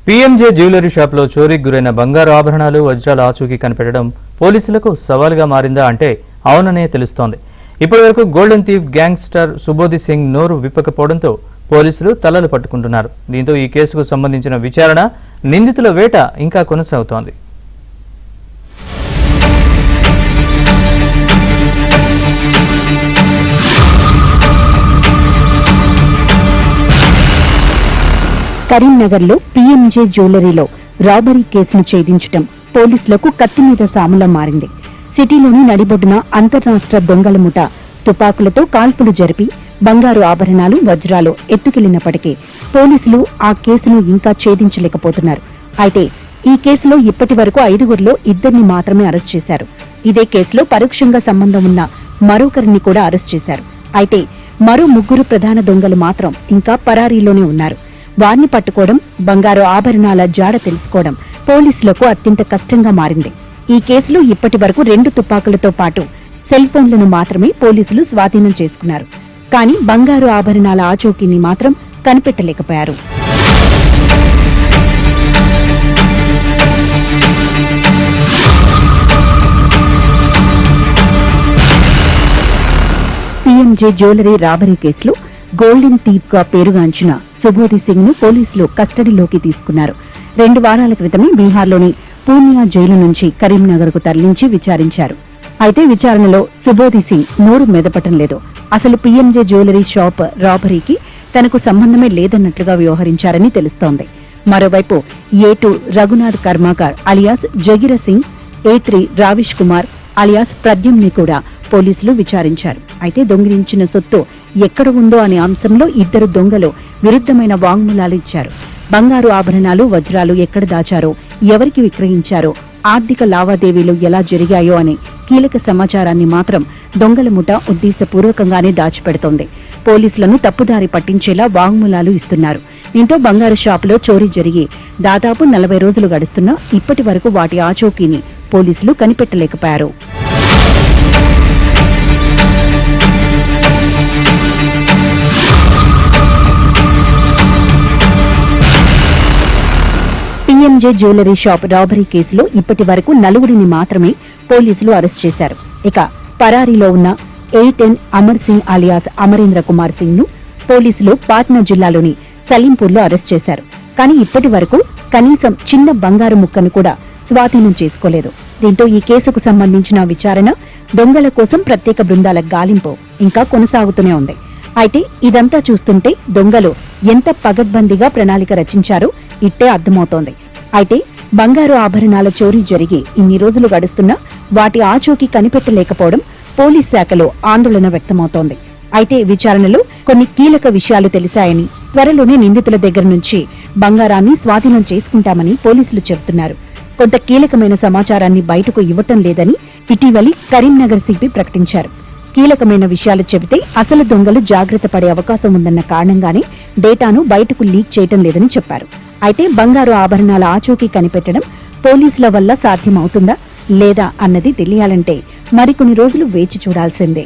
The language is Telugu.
పీఎంజే జ్యువెలరీ షాప్లో చోరీకి గురైన బంగారు ఆభరణాలు వజ్రాల ఆచూకీ కనిపెట్టడం పోలీసులకు సవాలుగా మారిందా అంటే అవుననే తెలుస్తోంది. ఇప్పటివరకు గోల్డెన్ థీఫ్ గ్యాంగ్స్టర్ సుబోధి సింగ్ నోరు విప్పకపోవడంతో పోలీసులు తలలు పట్టుకుంటున్నారు. దీంతో ఈ కేసుకు సంబంధించిన విచారణ, నిందితుల వేట ఇంకా కొనసాగుతోంది. కరీంనగర్లో పీఎంజే జ్యువెలరీలో రాబరీ కేసును ఛేదించడం పోలీసులకు కత్తి మీద సాములా మారింది. సిటీలోని నడిబొడ్డున అంతర్రాష్ట్ర దొంగల ముఠ తుపాకులతో కాల్పులు జరిపి బంగారు ఆభరణాలు, వజ్రాలు ఎత్తుకెళ్లినప్పటికీ పోలీసులు ఆ కేసును ఇంకా ఛేదించలేకపోతున్నారు. అయితే ఈ కేసులో ఇప్పటి వరకు 5గురిలో 2 మాత్రమే అరెస్ట్ చేశారు. ఇదే కేసులో పరోక్షంగా సంబంధం ఉన్న మరొకరిని కూడా అరెస్ట్ చేశారు. అయితే మరో 3 ప్రధాన దొంగలు మాత్రం ఇంకా పరారీలోనే ఉన్నారు. వారిని పట్టుకోవడం, బంగారు ఆభరణాల జాడ తెలుసుకోవడం పోలీసులకు అత్యంత కష్టంగా మారింది. ఈ కేసులో ఇప్పటి వరకు 2 తుపాకులతో పాటు సెల్ ఫోన్లను మాత్రమే పోలీసులు స్వాధీనం చేసుకున్నారు. కానీ బంగారు ఆభరణాల ఆచూకీని మాత్రం కనిపెట్టలేకపోయారు. పీఎంజే జ్యువెలరీ రాబరీ కేసులో గోల్డెన్ థీఫ్ గా పేరుగాంచిన సుబోధి సింగ్ ను పోలీసులు కస్టడీలోకి తీసుకున్నారు. 2 వారాల క్రితమే బీహార్లోని పూర్ణియా జైలు నుంచి కరీంనగర్ కు తరలించి విచారించారు. అయితే విచారణలో సుబోధి సింగ్ నోరు మెదపటం లేదు. అసలు పీఎంజే జ్యువెలరీ షాప్ రాబరీకి తనకు సంబంధమే లేదన్నట్లుగా వ్యవహరించారని తెలుస్తోంది. మరోవైపు A2 Raghunath Karmakar alias Jagira Singh, A3 Ravish Kumar alias ప్రద్యుమ్ని కూడా పోలీసులు విచారించారు. అయితే దొంగిలించిన సొత్తు ఎక్కడ ఉందో అనే అంశంలో 2 దొంగలు విరుద్ధమైన వాంగ్మూలాలు ఇచ్చారు. బంగారు ఆభరణాలు, వజ్రాలు ఎక్కడ దాచారో, ఎవరికి విక్రయించారో, ఆర్థిక లావాదేవీలు ఎలా జరిగాయో అనే కీలక సమాచారాన్ని మాత్రం దొంగల ముఠ ఉద్దేశపూర్వకంగానే దాచిపెడుతోంది. పోలీసులను తప్పుదారి పట్టించేలా వాంగ్మూలాలు ఇస్తున్నారు. దీంతో బంగారు షాపులో చోరీ జరిగి దాదాపు 40 రోజులు గడుస్తున్నా ఇప్పటి వరకు వాటి ఆచూకీని పోలీసులు కనిపెట్టలేకపోయారు. పీఎంజే జ్యువెలరీ షాప్ రాబరీ కేసులో ఇప్పటి వరకు 4 మాత్రమే పోలీసులు అరెస్ట్ చేశారు. ఇక పరారీలో ఉన్న A10 అమర్ సింగ్ అలియాస్ అమరేంద్ర కుమార్ సింగ్ ను పోలీసులు పాట్నా జిల్లాలోని సలీంపూర్లో అరెస్ట్ చేశారు. కానీ ఇప్పటి వరకు కనీసం చిన్న బంగారు ముక్కను కూడా స్వాధీనం చేసుకోలేదు. దీంతో ఈ కేసుకు సంబంధించిన విచారణ, దొంగల కోసం ప్రత్యేక బృందాల గాలింపు ఇంకా కొనసాగుతూనే ఉంది. అయితే ఇదంతా చూస్తుంటే దొంగలు ఎంత పగడ్బందీగా ప్రణాళిక రచించారో ఇట్టే అర్థమవుతోంది. అయితే బంగారు ఆభరణాల చోరీ జరిగి ఇన్ని రోజులు గడుస్తున్నా వాటి ఆచూకీ కనిపెట్టలేకపోవడం పోలీస్ శాఖలో ఆందోళన వ్యక్తమవుతోంది. అయితే విచారణలో కొన్ని కీలక విషయాలు తెలిసాయని, త్వరలోనే నిందితుల దగ్గర నుంచి బంగారాన్ని స్వాధీనం చేసుకుంటామని పోలీసులు చెబుతున్నారు. కొంత కీలకమైన సమాచారాన్ని బయటకు ఇవ్వటం లేదని ఇటీవలి కరీంనగర్ సిపి ప్రకటించారు. కీలకమైన విషయాలు చెబితే అసలు దొంగలు జాగ్రత్త పడే అవకాశం ఉందన్న కారణంగానే డేటాను బయటకు లీక్ చేయటం లేదని చెప్పారు. అయితే బంగారు ఆభరణాల ఆచూకీ కనిపెట్టడం పోలీసుల వల్ల సాధ్యమవుతుందా లేదా అన్నది తెలియాలంటే మరికొన్ని రోజులు వేచి చూడాల్సిందే.